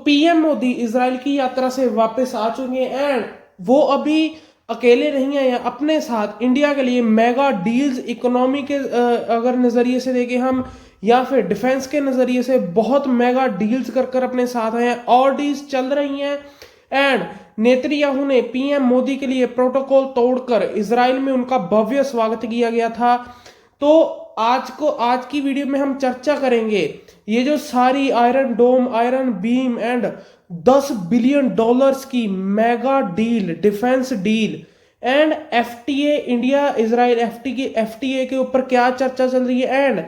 PM Modi Israel की यात्रा से वापस आ चुके हैं एंड वो अभी अकेले नहीं है, अपने साथ इंडिया के लिए मेगा डील्स इकोनॉमी के अगर नजरिए से देखें हम या फिर डिफेंस के नजरिए से बहुत मेगा डील्स कर कर अपने साथ आए हैं और डील्स चल रही हैं। एंड नेतन्याहू ने पीएम मोदी के लिए प्रोटोकॉल तोड़कर इजराइल में उनका भव्य स्वागत किया गया था। तो आज की वीडियो में हम चर्चा करेंगे ये जो सारी iron dome, iron beam and 10 billion dollars की mega deal, defence deal and FTA, India Israel FTA के ऊपर क्या चर्चा चल रही है। एंड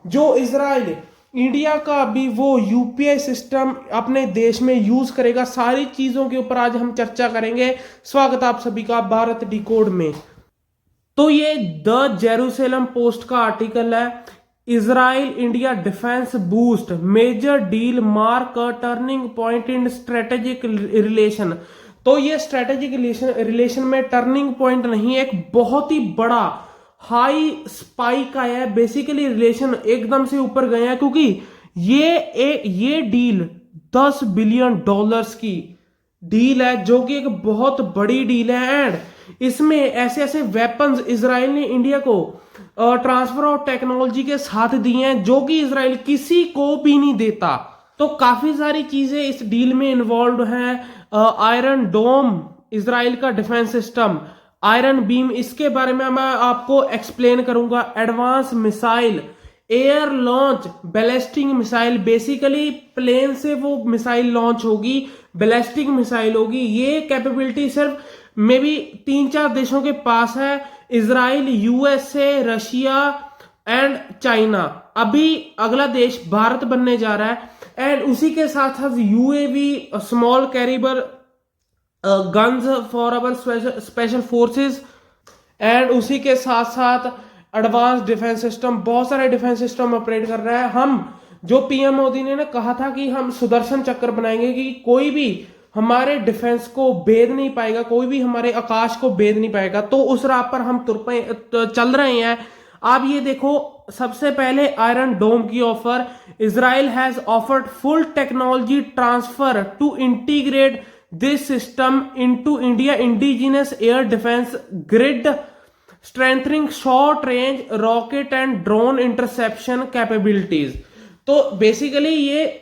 जो इजराइल इंडिया का भी वो यूपीआई सिस्टम अपने देश में यूज करेगा, सारी चीजों के ऊपर आज हम चर्चा करेंगे। स्वागत आप सभी का भारत डिकोड में। तो ये द जेरूसलम पोस्ट का आर्टिकल है, Israel India defence boost major deal mark a turning point in strategic relation. तो ये स्ट्रेटेजिक रिलेशन में टर्निंग पॉइंट नहीं है, एक बहुत ही बड़ा हाई स्पाइक आया है। बेसिकली रिलेशन एकदम से ऊपर गए हैं क्योंकि ये डील 10 बिलियन डॉलर्स की डील है जो कि एक बहुत बड़ी डील है। एंड इसमें ऐसे ऐसे वेपन्स इजराइल ने इंडिया को ट्रांसफर ऑफ टेक्नोलॉजी के साथ दिए हैं जो कि इजराइल किसी को भी नहीं देता। तो काफी सारी चीजें इस डील में इन्वॉल्व हैं। आयरन डोम इजराइल का डिफेंस सिस्टम, आयरन बीम इसके बारे में मैं आपको एक्सप्लेन करूंगा। Advance missile, air launch ballistic missile, basically plane से वो मिसाइल लॉन्च होगी, बैलिस्टिक मिसाइल होगी। ये कैपेबिलिटी सिर्फ मे बी 3-4 देशों के पास है, Israel, USA, Russia and China. अभी अगला देश भारत बनने जा रहा है। एंड उसी के साथ साथ UAV, small calibre guns for our special forces and उसी के साथ साथ एडवांस डिफेंस सिस्टम, बहुत सारे डिफेंस सिस्टम ऑपरेट कर रहा है। हम जो पीएम मोदी ने कहा था कि हम सुदर्शन चक्र बनाएंगे कि कोई भी हमारे डिफेंस को भेद नहीं पाएगा, कोई भी हमारे आकाश को भेद नहीं पाएगा, तो उस राह पर हम चल रहे हैं। आप ये देखो, सबसे पहले आयरन डोम की offer, Israel has offered full technology transfer to integrate this system into India indigenous air defence grid, strengthening short range rocket and drone interception capabilities. तो बेसिकली ये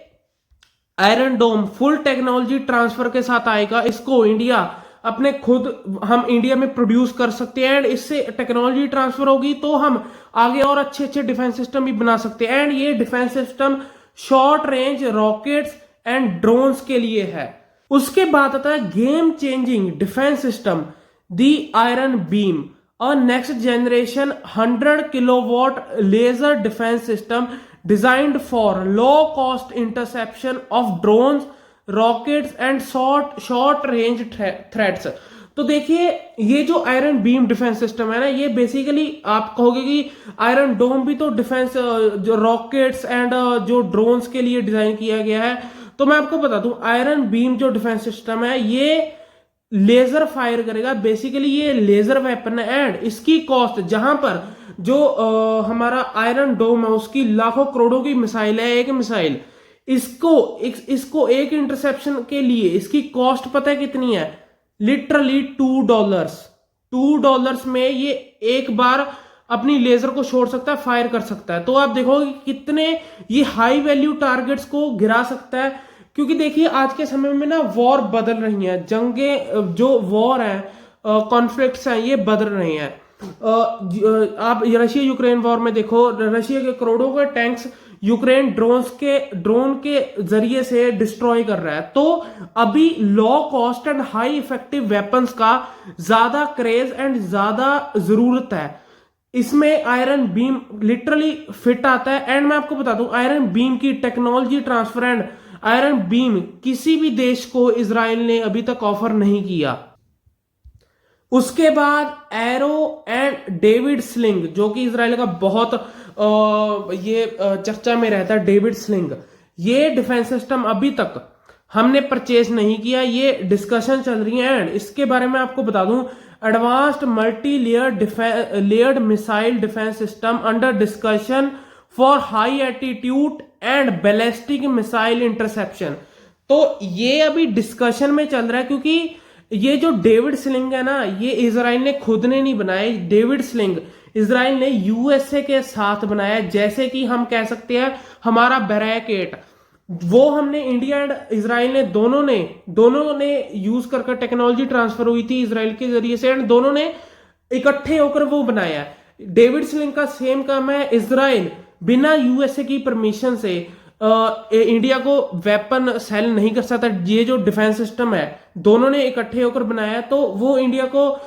Iron Dome full technology transfer के साथ आएगा। इसको India अपने खुद हम India में प्रोड्यूस कर सकते हैं एंड इससे टेक्नोलॉजी ट्रांसफर होगी तो हम आगे और अच्छे अच्छे डिफेंस सिस्टम भी बना सकते हैं। एंड ये defence system short range rockets and drones के लिए है। उसके बाद आता है game changing defence system, the Iron Beam, और next generation 100 kilowatt laser defence system designed for low cost interception of drones, rockets and short range threats. तो देखिए ये जो आयरन बीम डिफेंस सिस्टम है ना, ये बेसिकली आप कहोगे कि आयरन डोम भी तो डिफेंस जो रॉकेट्स एंड जो ड्रोन्स के लिए डिजाइन किया गया है। तो मैं आपको बता दूं, आयरन बीम जो डिफेंस सिस्टम है ये लेजर फायर करेगा, बेसिकली ये लेजर वेपन है। एंड इसकी कॉस्ट, जहां पर जो हमारा आयरन डोम है उसकी लाखों करोड़ों की मिसाइल है, एक मिसाइल, इसको एक इंटरसेप्शन के लिए इसकी कॉस्ट पता है कितनी है? लिटरली $2 में ये एक बार अपनी लेजर को छोड़ सकता है, फायर कर सकता है। तो आप देखोगे कितने ये हाई वैल्यू टारगेट्स को गिरा सकता है। क्योंकि देखिए आज के समय में ना वॉर बदल रही हैं, जंगें जो वॉर है, कॉन्फ्लिक्ट्स हैं, ये बदल रही हैं। आप रशिया यूक्रेन वॉर में देखो, रशिया के करोड़ों के टैंक्स यूक्रेन ड्रोन के जरिए से डिस्ट्रॉय कर रहा है। तो अभी low cost and high effective weapons का ज्यादा क्रेज एंड ज्यादा जरूरत है। इसमें आयरन बीम लिटरली फिट आता है। एंड मैं आपको बता दूं, आयरन बीम की technology transfer and iron beam किसी भी देश को इजराइल ने अभी तक ऑफर नहीं किया। उसके बाद एरो एंड डेविड स्लिंग, जो कि इजराइल का बहुत चर्चा में रहता है, डेविड स्लिंग, ये डिफेंस सिस्टम अभी तक हमने परचेज नहीं किया, ये डिस्कशन चल रही है। एंड इसके बारे में आपको बता दूं, advanced multi layered missile defence system under discussion for high attitude and ballistic missile interception. तो ये अभी डिस्कशन में चल रहा है, क्योंकि ये जो डेविड स्लिंग है ना, ये इजराइल ने खुद ने नहीं बनाए। डेविड स्लिंग इजराइल ने यूएसए के साथ बनाया। जैसे कि हम कह सकते हैं हमारा बैरक 8, वो हमने इंडिया एंड इजराइल ने दोनों ने यूज कर टेक्नोलॉजी ट्रांसफर हुई थी इजराइल के जरिए से, एंड दोनों ने इकट्ठे होकर वो बनाया। डेविड स्लिंग का सेम काम है। इजराइल बिना यूएसए की परमिशन से इंडिया को वेपन सेल नहीं कर सकता। ये जो डिफेंस सिस्टम है दोनों ने इकट्ठे होकर बनाया, तो वो इंडिया को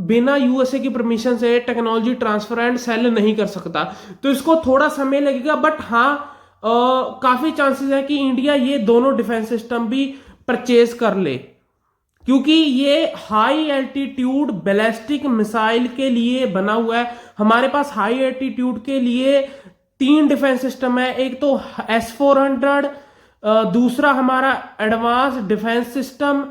बिना यूएसए की परमिशन से टेक्नोलॉजी ट्रांसफर एंड सेल नहीं कर सकता। तो इसको थोड़ा समय लगेगा, बट हाँ काफी चांसेस है कि इंडिया ये दोनों डिफेंस सिस्टम भी परचेज कर ले, क्योंकि ये हाई एल्टीट्यूड बैलिस्टिक मिसाइल के लिए बना हुआ है। हमारे पास हाई एल्टीट्यूड के लिए 3 डिफेंस सिस्टम है। एक तो S-400, दूसरा हमारा एडवांस डिफेंस सिस्टम,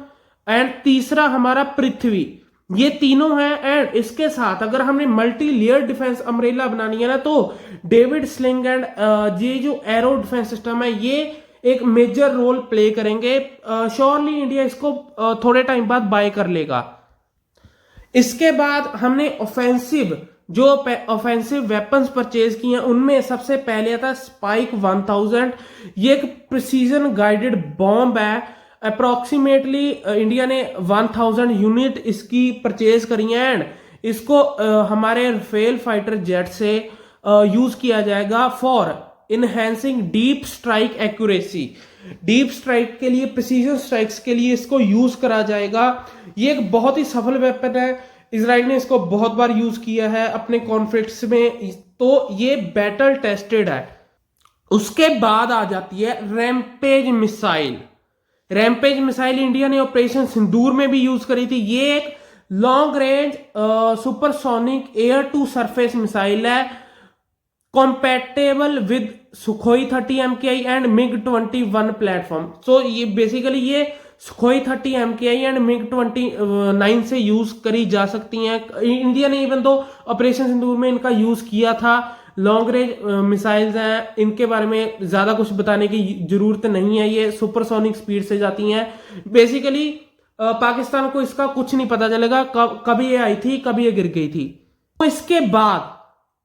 एंड तीसरा हमारा पृथ्वी। ये तीनों हैं। एंड इसके साथ अगर हमने मल्टी लेयर डिफेंस अम्ब्रेला बनानी है ना, तो डेविड स्लिंग एंड ये जो एरो डिफेंस सिस्टम है ये एक मेजर रोल प्ले करेंगे। श्योरली इंडिया इसको थोड़े टाइम बाद बाय कर लेगा। इसके बाद हमने ऑफेंसिव वेपन्स परचेज किए हैं, उनमें सबसे पहले आता है स्पाइक 1000। ये एक प्रिसीजन गाइडेड बॉम्ब है। अप्रोक्सीमेटली इंडिया ने 1000 यूनिट इसकी परचेज करी है, एंड इसको हमारे राफेल फाइटर जेट से यूज किया जाएगा for enhancing deep strike accuracy. Deep strike के लिए, प्रिसीजन स्ट्राइक्स के लिए इसको यूज करा जाएगा। ये एक बहुत ही सफल वेपन है। इजराइल ने इसको बहुत बार यूज किया है अपने कॉन्फ्लिक्ट्स में, तो ये बैटल टेस्टेड है। उसके बाद आ जाती है rampage missile. Rampage missile India ने ऑपरेशन सिंदूर में भी यूज करी थी। ये एक long range supersonic air to surface missile है, compatible with Sukhoi 30 MKI and MiG-21 platform. So ये बेसिकली ये सुखोई 30 MKI एंड MiG-29 से यूज करी जा सकती हैं। इंडिया ने इवन दो ऑपरेशन सिंदूर में इनका यूज किया था। लॉन्ग रेंज मिसाइल्स हैं, इनके बारे में ज्यादा कुछ बताने की जरूरत नहीं है। ये सुपरसोनिक स्पीड से जाती हैं। बेसिकली पाकिस्तान को इसका कुछ नहीं पता चलेगा कब ये आई थी, कब ये गिर गई थी। तो इसके बाद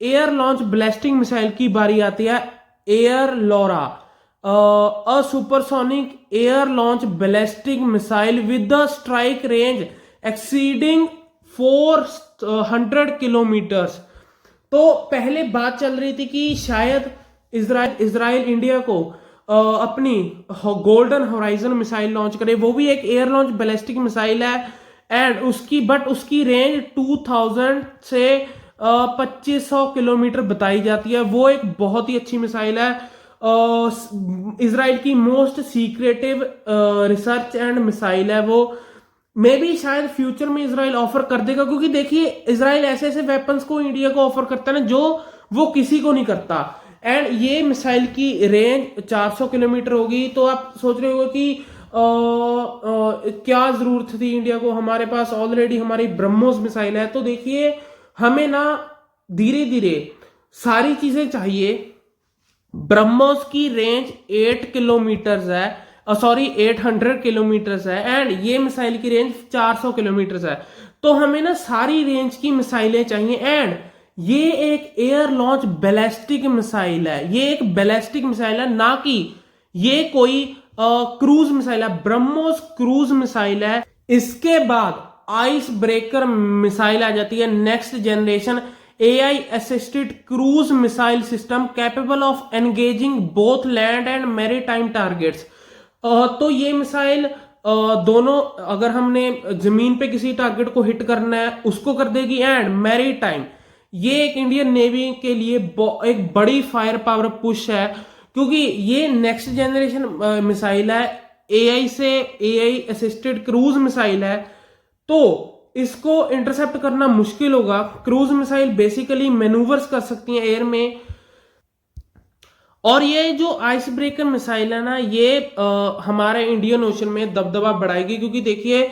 एयर लॉन्च ब्लास्टिंग मिसाइल की बारी आती है। Air LORA, a supersonic air launch ballistic missile with the strike range exceeding 400 kilometres. तो पहले बात चल रही थी कि शायद इजराइल इंडिया को अपनी गोल्डन होराइजन मिसाइल लॉन्च करे। वो भी एक एयर लॉन्च बैलिस्टिक मिसाइल है, एंड उसकी रेंज 2000 से 2500 किलोमीटर बताई जाती है। वो एक बहुत ही अच्छी मिसाइल है। इजराइल की most secretive research and missile है वो। मे बी शायद फ्यूचर में इजराइल ऑफर कर देगा, क्योंकि देखिए इजराइल ऐसे ऐसे वेपन्स को इंडिया को ऑफर करता है ना जो वो किसी को नहीं करता। एंड ये मिसाइल की रेंज 400 किलोमीटर होगी। तो आप सोच रहे हो कि क्या जरूरत थी इंडिया को, हमारे पास ऑलरेडी हमारी ब्रह्मोस मिसाइल है। तो देखिए हमें ना धीरे धीरे सारी चीजें चाहिए। ब्रह्मोस की रेंज 8 किलोमीटर है, 800 किलोमीटर है, एंड ये मिसाइल की रेंज 400 किलोमीटर है। तो हमें ना सारी रेंज की मिसाइलें चाहिए। एंड ये एक एयर लॉन्च बैलिस्टिक मिसाइल है। ये एक बैलिस्टिक मिसाइल है, ना कि ये कोई क्रूज मिसाइल है। ब्रह्मोस क्रूज मिसाइल है। इसके बाद आइस ब्रेकर मिसाइल आ जाती है, next generation AI assisted cruise missile system capable of engaging both land and maritime targets. तो ये मिसाइल दोनों, अगर हमने जमीन पे किसी टारगेट को हिट करना है उसको कर देगी, एंड मैरीटाइम। ये एक इंडियन नेवी के लिए एक बड़ी फायर पावर पुश है, क्योंकि ये नेक्स्ट जनरेशन मिसाइल है। AI असिस्टेड क्रूज मिसाइल है, तो इसको इंटरसेप्ट करना मुश्किल होगा। क्रूज मिसाइल बेसिकली मैनूवर्स कर सकती हैं एयर में। और ये जो आइस ब्रेकर मिसाइल है ना, ये हमारे इंडियन ओशन में दबदबा बढ़ाएगी, क्योंकि देखिए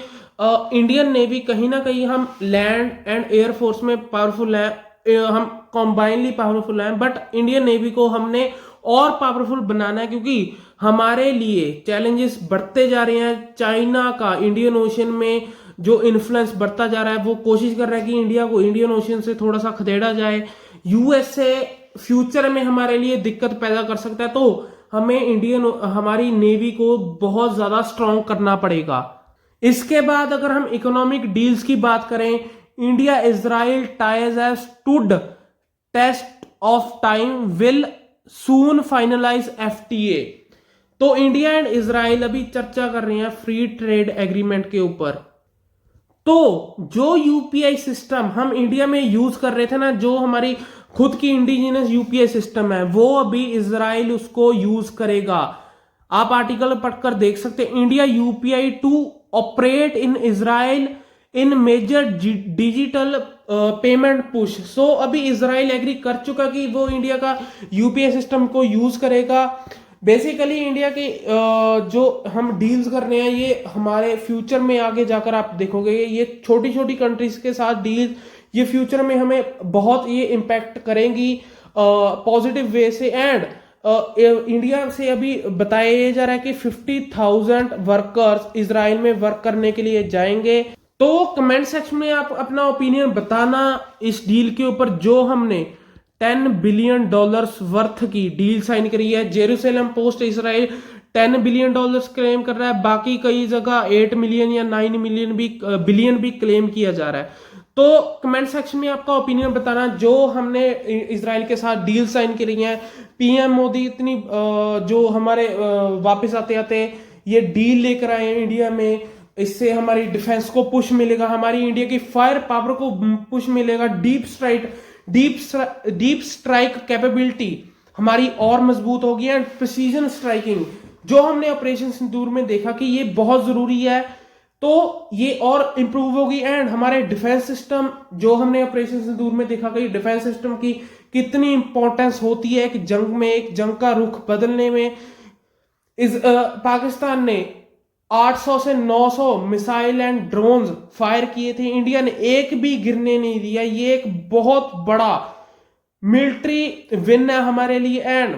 इंडियन नेवी कहीं ना कहीं हम लैंड एंड एयर फोर्स में पावरफुल है, हम कॉम्बाइनली पावरफुल हैं, बट इंडियन नेवी को हमने और पावरफुल बनाना है, क्योंकि हमारे लिए चैलेंजेस बढ़ते जा रहे हैं। चाइना का इंडियन ओशन में जो इन्फ्लुएंस बढ़ता जा रहा है, वो कोशिश कर रहा है कि इंडिया को इंडियन ओशन से थोड़ा सा खदेड़ा जाए। यूएसए फ्यूचर में हमारे लिए दिक्कत पैदा कर सकता है, तो हमें हमारी नेवी को बहुत ज्यादा स्ट्रांग करना पड़ेगा। इसके बाद अगर हम इकोनॉमिक डील्स की बात करें, India Israel ties have stood test of time, will soon finalise FTA. तो इंडिया एंड इजराइल अभी चर्चा कर रहे हैं फ्री ट्रेड एग्रीमेंट के ऊपर। तो जो यूपीआई सिस्टम हम इंडिया में यूज कर रहे थे ना, जो हमारी खुद की इंडिजिनस यूपीआई सिस्टम है, वो अभी इजराइल उसको यूज करेगा। आप आर्टिकल पढ़कर देख सकते हैं, India UPI to operate in Israel in major digital payment push. So अभी इजराइल एग्री कर चुका कि वो इंडिया का यूपीआई सिस्टम को यूज करेगा। बेसिकली इंडिया के जो हम डील्स कर रहे हैं, ये हमारे फ्यूचर में आगे जाकर आप देखोगे, ये छोटी छोटी कंट्रीज के साथ डील ये फ्यूचर में हमें बहुत ये इम्पैक्ट करेंगी पॉजिटिव वे से। एंड इंडिया से अभी बताया जा रहा है कि 50,000 वर्कर्स इजराइल में वर्क करने के लिए जाएंगे। तो कमेंट सेक्शन में आप अपना ओपिनियन बताना इस डील के ऊपर, जो हमने $10 बिलियन वर्थ की डील साइन करी है। Jerusalem post Israel $10 billion claim कर रहा है, बाकी कई जगह 8 मिलियन या 9 बिलियन भी क्लेम किया जा रहा है। तो कमेंट सेक्शन में आपका ओपिनियन बताना, जो हमने इजराइल के साथ डील साइन करी है। पीएम मोदी इतनी जो हमारे वापस आते आते ये डील लेकर आए हैं इंडिया में, इससे हमारी डिफेंस को पुश मिलेगा, हमारी इंडिया की फायर पावर को पुश मिलेगा, डीप स्ट्राइक कैपेबिलिटी हमारी और मजबूत होगी, एंड प्रिसीजन स्ट्राइकिंग जो हमने ऑपरेशन सिंदूर में देखा कि ये बहुत जरूरी है, तो ये और इंप्रूव होगी। एंड हमारे डिफेंस सिस्टम, जो हमने ऑपरेशन सिंदूर में देखा कि डिफेंस सिस्टम की कितनी इंपॉर्टेंस होती है एक जंग में, एक जंग का रुख बदलने में। पाकिस्तान ने 800 से 900 मिसाइल एंड ड्रोन्स फायर किए थे, इंडिया ने एक भी गिरने नहीं दिया। ये एक बहुत बड़ा मिलिट्री विन है हमारे लिए। एंड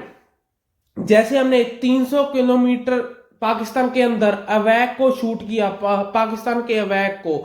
जैसे हमने 300 किलोमीटर पाकिस्तान के अंदर अवैक को शूट किया, पाकिस्तान के अवैक को,